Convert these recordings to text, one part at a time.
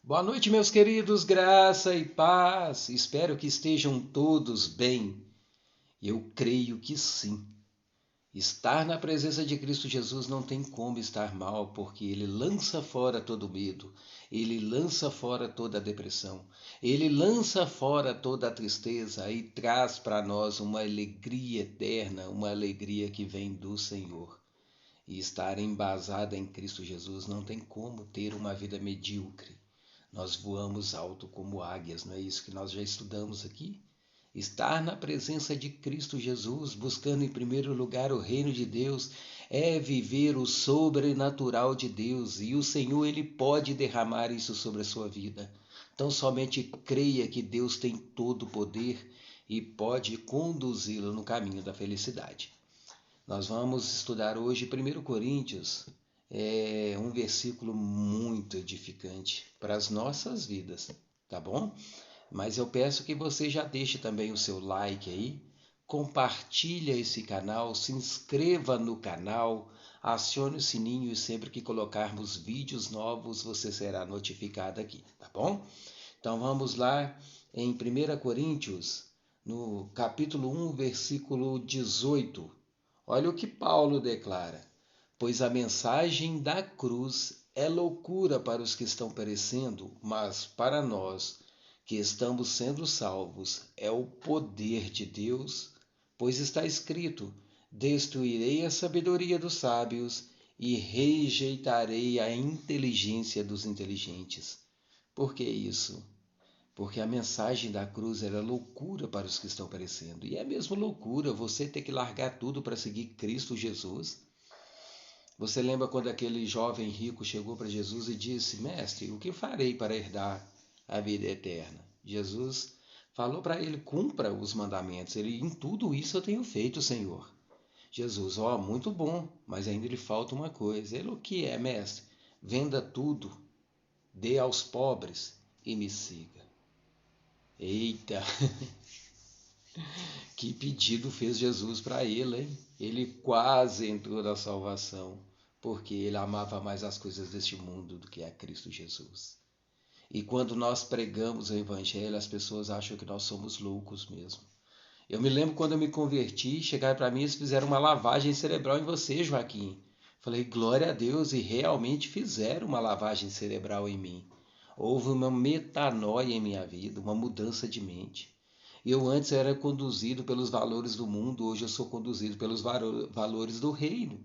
Boa noite, meus queridos, graça e paz. Espero que estejam todos bem. Eu creio que sim. Estar na presença de Cristo Jesus não tem como estar mal, porque Ele lança fora todo medo, Ele lança fora toda a depressão, Ele lança fora toda a tristeza e traz para nós uma alegria eterna, uma alegria que vem do Senhor. E estar embasada em Cristo Jesus não tem como ter uma vida medíocre. Nós voamos alto como águias, não é isso que nós já estudamos aqui? Estar na presença de Cristo Jesus, buscando em primeiro lugar o reino de Deus, é viver o sobrenatural de Deus, e o Senhor ele pode derramar isso sobre a sua vida. Então somente creia que Deus tem todo o poder e pode conduzi-lo no caminho da felicidade. Nós vamos estudar hoje 1 Coríntios, um versículo muito edificante para as nossas vidas, tá bom? Mas eu peço que você já deixe também o seu like aí, compartilha esse canal, se inscreva no canal, acione o sininho e sempre que colocarmos vídeos novos você será notificado aqui, tá bom? Então vamos lá em 1 Coríntios, no capítulo 1, versículo 18. Olha o que Paulo declara: pois a mensagem da cruz é loucura para os que estão perecendo, mas para nós que estamos sendo salvos é o poder de Deus, pois está escrito: destruirei a sabedoria dos sábios e rejeitarei a inteligência dos inteligentes. Por que isso? Porque a mensagem da cruz era loucura para os que estão perecendo. E é mesmo loucura você ter que largar tudo para seguir Cristo Jesus. Você lembra quando aquele jovem rico chegou para Jesus e disse: Mestre, o que farei para herdar a vida eterna? Jesus falou para ele: cumpra os mandamentos. Ele: em tudo isso eu tenho feito, Senhor. Jesus: ó, muito bom, mas ainda lhe falta uma coisa. Ele: o que é, mestre? Venda tudo, dê aos pobres e me siga. Eita, que pedido fez Jesus para ele, hein? Ele quase entrou na salvação, porque ele amava mais as coisas deste mundo do que a Cristo Jesus. E quando nós pregamos o Evangelho, as pessoas acham que nós somos loucos mesmo. Eu me lembro quando eu me converti, chegaram para mim e fizeram uma lavagem cerebral em você, Joaquim. Falei, glória a Deus, e realmente fizeram uma lavagem cerebral em mim. Houve uma metanoia em minha vida, uma mudança de mente. Eu antes era conduzido pelos valores do mundo, hoje eu sou conduzido pelos valores do reino.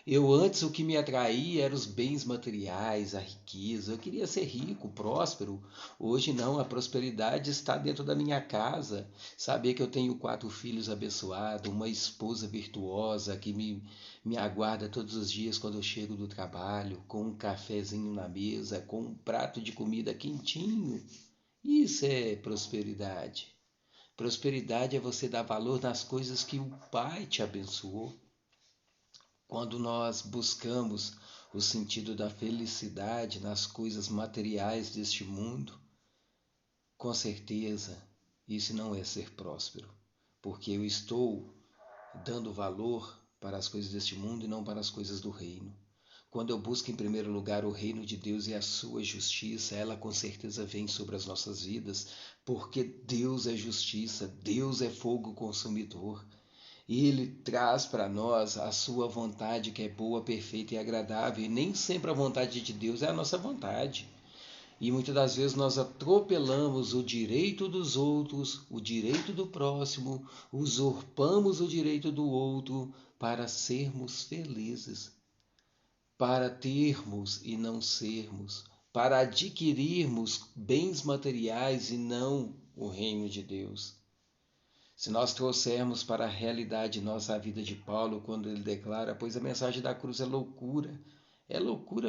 Eu antes o que me atraía eram os bens materiais, a riqueza. Eu queria ser rico, próspero. Hoje não, a prosperidade está dentro da minha casa. Saber que eu tenho 4 filhos abençoados, uma esposa virtuosa que me aguarda todos os dias quando eu chego do trabalho, com um cafezinho na mesa, com um prato de comida quentinho. Isso é prosperidade. Prosperidade é você dar valor nas coisas que o Pai te abençoou. Quando nós buscamos o sentido da felicidade nas coisas materiais deste mundo, com certeza isso não é ser próspero, porque eu estou dando valor para as coisas deste mundo e não para as coisas do reino. Quando eu busco em primeiro lugar o reino de Deus e a sua justiça, ela com certeza vem sobre as nossas vidas, porque Deus é justiça, Deus é fogo consumidor. E Ele traz para nós a sua vontade que é boa, perfeita e agradável. E nem sempre a vontade de Deus é a nossa vontade. E muitas das vezes nós atropelamos o direito dos outros, o direito do próximo, usurpamos o direito do outro para sermos felizes, para termos e não sermos, para adquirirmos bens materiais e não o reino de Deus. Se nós trouxermos para a realidade nossa a vida de Paulo, quando ele declara, pois a mensagem da cruz é loucura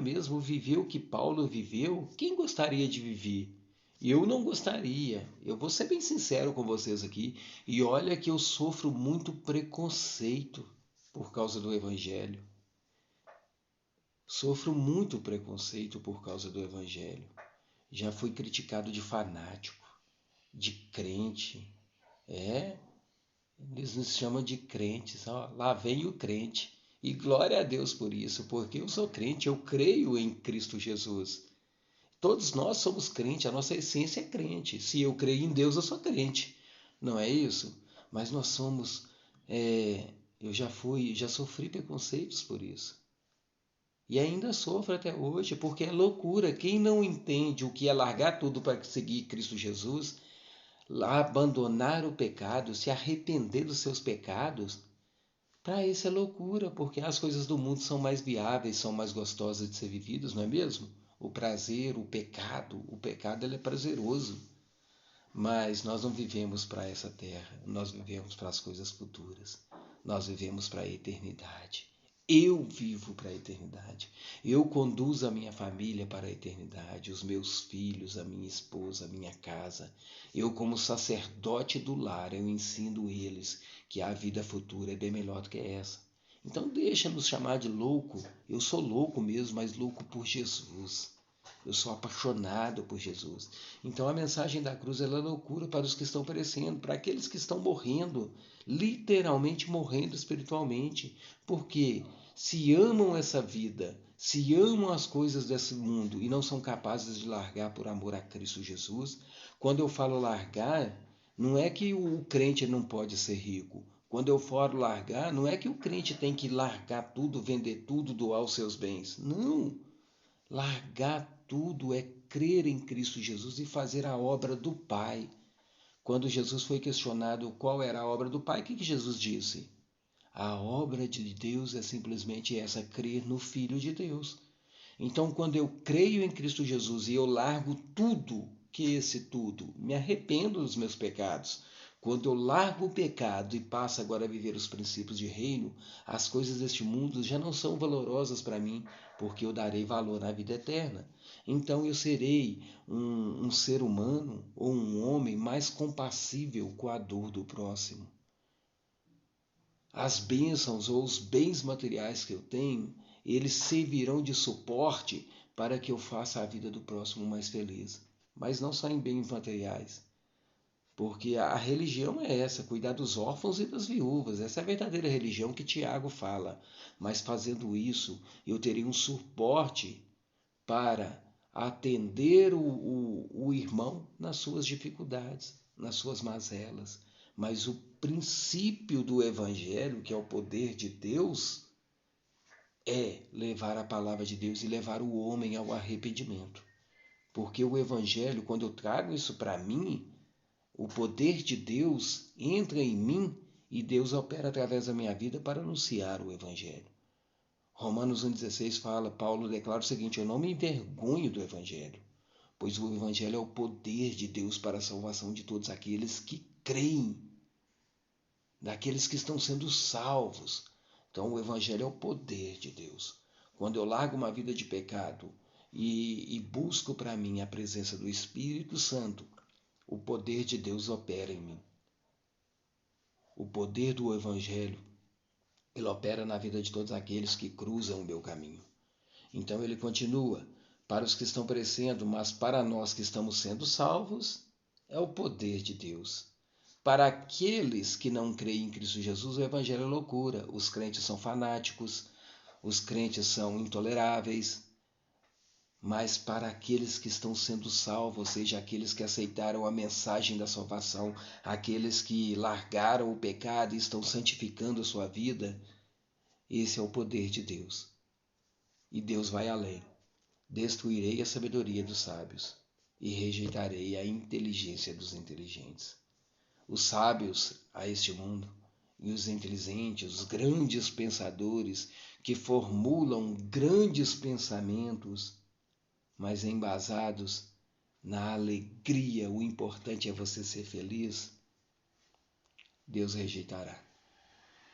mesmo viver o que Paulo viveu. Quem gostaria de viver? Eu não gostaria. Eu vou ser bem sincero com vocês aqui. E olha que eu sofro muito preconceito por causa do Evangelho. Sofro muito preconceito por causa do Evangelho. Já fui criticado de fanático, de crente. É, eles nos chamam de crentes, ó, lá vem o crente. E glória a Deus por isso, porque eu sou crente, eu creio em Cristo Jesus. Todos nós somos crentes, a nossa essência é crente. Se eu creio em Deus, eu sou crente. Não é isso? Mas nós somos. Eu já sofri preconceitos por isso. E ainda sofro até hoje, porque é loucura. Quem não entende o que é largar tudo para seguir Cristo Jesus, abandonar o pecado, se arrepender dos seus pecados, para isso é loucura, porque as coisas do mundo são mais viáveis, são mais gostosas de ser vividas, não é mesmo? O prazer, o pecado ele é prazeroso, mas nós não vivemos para essa terra, nós vivemos para as coisas futuras, nós vivemos para a eternidade. Eu vivo para a eternidade. Eu conduzo a minha família para a eternidade, os meus filhos, a minha esposa, a minha casa. Eu, como sacerdote do lar, eu ensino eles que a vida futura é bem melhor do que essa. Então deixa nos chamar de louco. Eu sou louco mesmo, mas louco por Jesus. Eu sou apaixonado por Jesus. Então a mensagem da cruz ela é loucura para os que estão perecendo, para aqueles que estão morrendo, literalmente morrendo espiritualmente. Porque se amam essa vida, se amam as coisas desse mundo e não são capazes de largar por amor a Cristo Jesus, quando eu falo largar, não é que o crente não pode ser rico. Quando eu falo largar, não é que o crente tem que largar tudo, vender tudo, doar os seus bens. Não. Largar tudo é crer em Cristo Jesus e fazer a obra do Pai. Quando Jesus foi questionado qual era a obra do Pai, o que Jesus disse? A obra de Deus é simplesmente essa, crer no Filho de Deus. Então, quando eu creio em Cristo Jesus e eu largo tudo, que esse tudo, me arrependo dos meus pecados. Quando eu largo o pecado e passo agora a viver os princípios de reino, as coisas deste mundo já não são valorosas para mim, porque eu darei valor à vida eterna. Então eu serei um ser humano ou um homem mais compassível com a dor do próximo. As bênçãos ou os bens materiais que eu tenho, eles servirão de suporte para que eu faça a vida do próximo mais feliz. Mas não só em bens materiais. Porque a religião é essa, cuidar dos órfãos e das viúvas. Essa é a verdadeira religião que Tiago fala. Mas fazendo isso, eu terei um suporte para atender o irmão nas suas dificuldades, nas suas mazelas. Mas o princípio do Evangelho, que é o poder de Deus, é levar a palavra de Deus e levar o homem ao arrependimento. Porque o Evangelho, quando eu trago isso para mim, o poder de Deus entra em mim e Deus opera através da minha vida para anunciar o Evangelho. Romanos 1,16 fala, Paulo declara o seguinte, eu não me envergonho do Evangelho, pois o Evangelho é o poder de Deus para a salvação de todos aqueles que creem, daqueles que estão sendo salvos. Então o Evangelho é o poder de Deus. Quando eu largo uma vida de pecado e busco para mim a presença do Espírito Santo, o poder de Deus opera em mim. O poder do Evangelho, ele opera na vida de todos aqueles que cruzam o meu caminho. Então ele continua, para os que estão perecendo, mas para nós que estamos sendo salvos, é o poder de Deus. Para aqueles que não creem em Cristo Jesus, o Evangelho é loucura. Os crentes são fanáticos, os crentes são intoleráveis. Mas para aqueles que estão sendo salvos, ou seja, aqueles que aceitaram a mensagem da salvação, aqueles que largaram o pecado e estão santificando a sua vida, esse é o poder de Deus. E Deus vai além. Destruirei a sabedoria dos sábios e rejeitarei a inteligência dos inteligentes. Os sábios a este mundo e os inteligentes, os grandes pensadores que formulam grandes pensamentos, mas embasados na alegria, o importante é você ser feliz, Deus rejeitará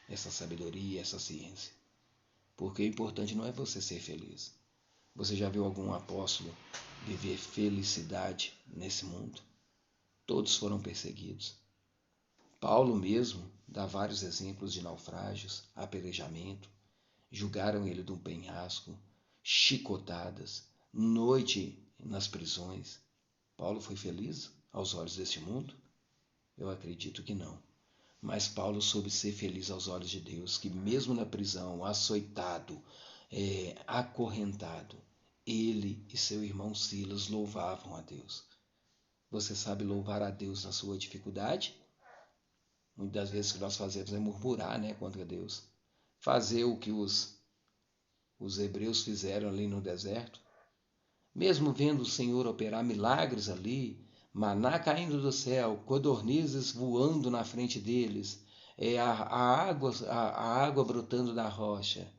essa sabedoria, essa ciência. Porque o importante não é você ser feliz. Você já viu algum apóstolo viver felicidade nesse mundo? Todos foram perseguidos. Paulo mesmo dá vários exemplos de naufrágios, apedrejamento, julgaram ele de um penhasco, chicotadas, noite nas prisões. Paulo foi feliz aos olhos deste mundo? Eu acredito que não. Mas Paulo soube ser feliz aos olhos de Deus, que mesmo na prisão, açoitado, acorrentado, ele e seu irmão Silas louvavam a Deus. Você sabe louvar a Deus na sua dificuldade? Muitas das vezes o que nós fazemos é murmurar, contra Deus. Fazer o que os hebreus fizeram ali no deserto. Mesmo vendo o Senhor operar milagres ali, maná caindo do céu, codornizes voando na frente deles, a água brotando da rocha,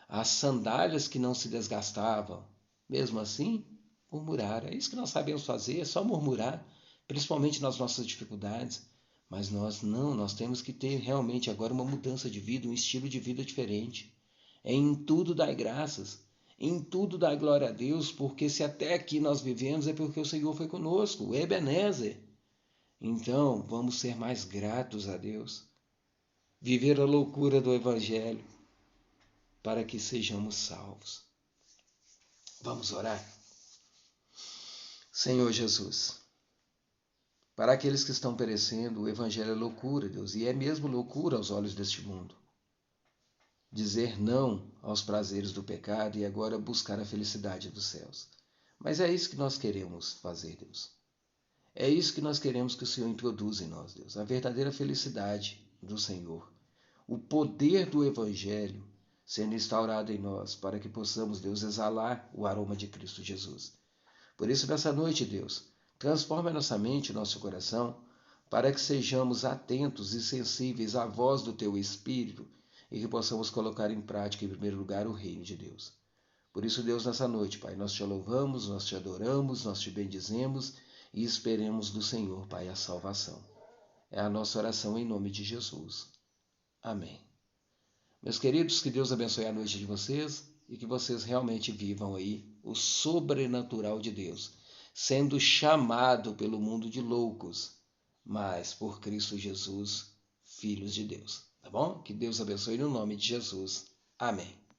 as sandálias que não se desgastavam. Mesmo assim, murmurar. É isso que nós sabemos fazer, é só murmurar, principalmente nas nossas dificuldades. Mas nós temos que ter realmente agora uma mudança de vida, um estilo de vida diferente. Em tudo dai graças, em tudo dai glória a Deus, porque se até aqui nós vivemos é porque o Senhor foi conosco, o Ebenezer. Então, vamos ser mais gratos a Deus, viver a loucura do Evangelho, para que sejamos salvos. Vamos orar? Senhor Jesus, para aqueles que estão perecendo, o Evangelho é loucura, Deus, e é mesmo loucura aos olhos deste mundo. Dizer não aos prazeres do pecado e agora buscar a felicidade dos céus. Mas é isso que nós queremos fazer, Deus. É isso que nós queremos que o Senhor introduza em nós, Deus. A verdadeira felicidade do Senhor. O poder do Evangelho sendo instaurado em nós para que possamos, Deus, exalar o aroma de Cristo Jesus. Por isso, nessa noite, Deus, transforma a nossa mente e nosso coração para que sejamos atentos e sensíveis à voz do Teu Espírito e que possamos colocar em prática, em primeiro lugar, o reino de Deus. Por isso, Deus, nessa noite, Pai, nós te louvamos, nós te adoramos, nós te bendizemos e esperemos do Senhor, Pai, a salvação. É a nossa oração em nome de Jesus. Amém. Meus queridos, que Deus abençoe a noite de vocês e que vocês realmente vivam aí o sobrenatural de Deus, sendo chamado pelo mundo de loucos, mas por Cristo Jesus, filhos de Deus. Tá bom? Que Deus abençoe no nome de Jesus. Amém.